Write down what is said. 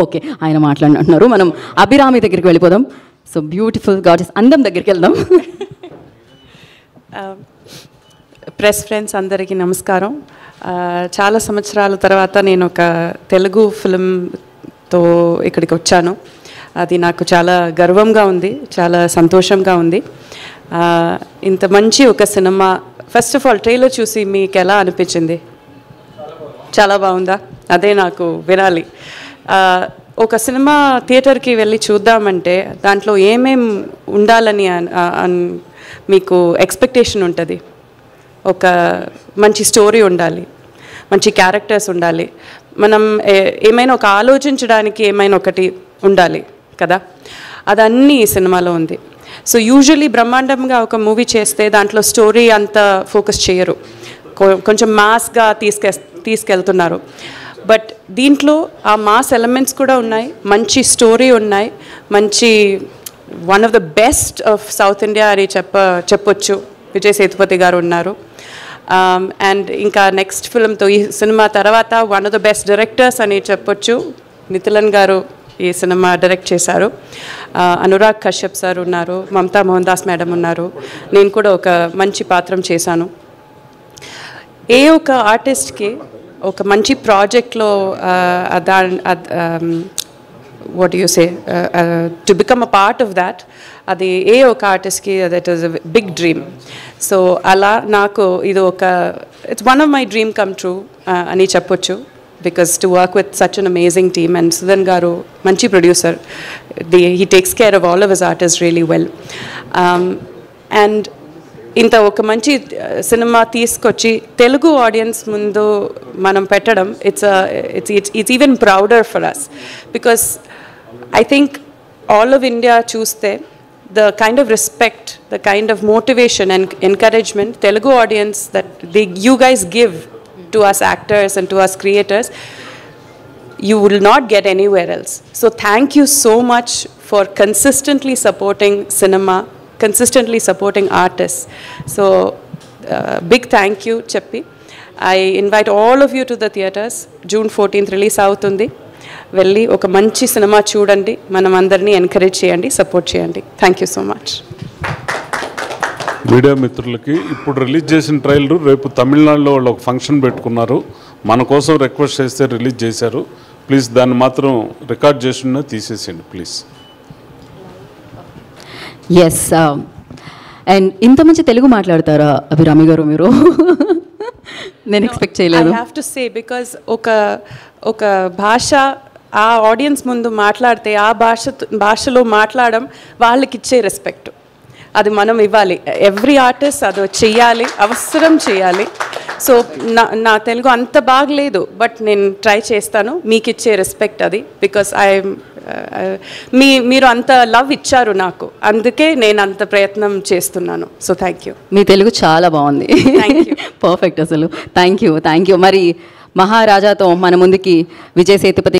Okay, ఆయన మాట్లాడినట్టున్నారు. మనం అభిరామి దగ్గరికి వెళ్ళిపోదాం. సో బ్యూటిఫుల్ గాడెస్ అందం దగ్గరికి వెళ్దాం. ప్రెస్ ఫ్రెండ్స్ అందరికీ నమస్కారం. చాలా సంవత్సరాల తర్వాత నేను ఒక తెలుగు ఫిల్మ్తో ఇక్కడికి వచ్చాను. అది నాకు చాలా గర్వంగా ఉంది, చాలా సంతోషంగా ఉంది. ఇంత మంచి ఒక cinema, first of all trailer చూసి మీకు ఎలా అనిపించింది? చాలా బాగుందా? అదే నాకు వినాలి. ఒక సినిమా థియేటర్కి వెళ్ళి చూద్దామంటే దాంట్లో ఏమేం ఉండాలని మీకు ఎక్స్పెక్టేషన్ ఉంటుంది. ఒక మంచి స్టోరీ ఉండాలి, మంచి క్యారెక్టర్స్ ఉండాలి, మనం ఏమైనా ఒక ఆలోచించడానికి ఏమైనా ఒకటి ఉండాలి కదా. అదన్నీ ఈ సినిమాలో ఉంది. సో యూజువలీ బ్రహ్మాండంగా ఒక మూవీ చేస్తే దాంట్లో స్టోరీ అంతా ఫోకస్ చేయరు, కొంచెం మాస్గా తీసుకెళ్తున్నారు. బట్ దీంట్లో ఆ మాస్ ఎలిమెంట్స్ కూడా ఉన్నాయి, మంచి స్టోరీ ఉన్నాయి, మంచి one of the best of south India అని చెప్పొచ్చు. విజయ్ సేతుపతి గారు ఉన్నారు. అండ్ ఇంకా నెక్స్ట్ ఫిల్మ్తో ఈ సినిమా తర్వాత one of the best directors అని చెప్పొచ్చు. మిథులన్ గారు ఈ సినిమా డైరెక్ట్ చేశారు. అనురాగ్ కశ్యప్ సార్ ఉన్నారు, మమతా మోహన్ దాస్ మేడం ఉన్నారు, నేను కూడా ఒక మంచి పాత్రం చేశాను. ఏ ఒక ఆర్టిస్ట్కి ఒక మంచి ప్రాజెక్ట్లో what you say to become a part of that, అది ఏ ఒక ఆర్టిస్ట్కి that is a big dream. So అలా నాకు ఇది ఒక it's one of my dream come true అని చెప్పొచ్చు. Because to work with such an amazing team. And Sudhan గారు మంచి producer, he takes care of all of his artist really well. And ఇంత ఒక మంచి సినిమా తీసుకొచ్చి తెలుగు ఆడియన్స్ ముందు మనం పెట్టడం, it's even prouder for us. Because I think all of India చూస్తే the kind of respect, the kind of motivation and encouragement Telugu audience that you guys give to us actors and to us creators, you will not get anywhere else. So thank you so much for consistently supporting cinema, consistently supporting artists. So big thank you Cheppi. I invite all of you to the theatres. June 14th release అవుతుంది. వెళ్ళి ఒక మంచి cinema చూడండి, మనం అందరినీ encourage చేయండి, support చేయండి. Thank you so much. Media మిత్రులకి ఇప్పుడు రిలీజ్ చేసిన ట్రైలర్ రేపు తమిళనాడులో వాళ్ళు ఒక ఫంక్షన్ పెట్టుకున్నారు, మన కోసం రిక్వెస్ట్ చేస్తే రిలీజ్ చేశారు. ప్లీజ్ దాన్ని మాత్రం రికార్డ్ చేసిన తీసేసేయండి ప్లీజ్. ఎస్, అండ్ ఇంత మంచి తెలుగు మాట్లాడతారా అభిరామి గారు మీరు? నేను ఎక్స్పెక్ట్ చేయలేదు. I have to say because ఒక భాష ఆ ఆడియన్స్ ముందు మాట్లాడితే ఆ భాషలో మాట్లాడడం వాళ్ళకి ఇచ్చే రెస్పెక్ట్, అది మనం ఇవ్వాలి. ఎవ్రీ ఆర్టిస్ట్ అది చెయ్యాలి, అవసరం చేయాలి. సో నా తెలుగు అంత బాగలేదు, బట్ నేను ట్రై చేస్తాను, మీకు ఇచ్చే రెస్పెక్ట్ అది. బికాస్ మీరు అంత లవ్ ఇచ్చారు నాకు, అందుకే నేను అంత ప్రయత్నం చేస్తున్నాను. So thank you. మీ తెలుగు చాలా బాగుంది, పర్ఫెక్ట్ అసలు. Thank you. మరి మహారాజాతో మన ముందుకి విజయ్ సేతుపతి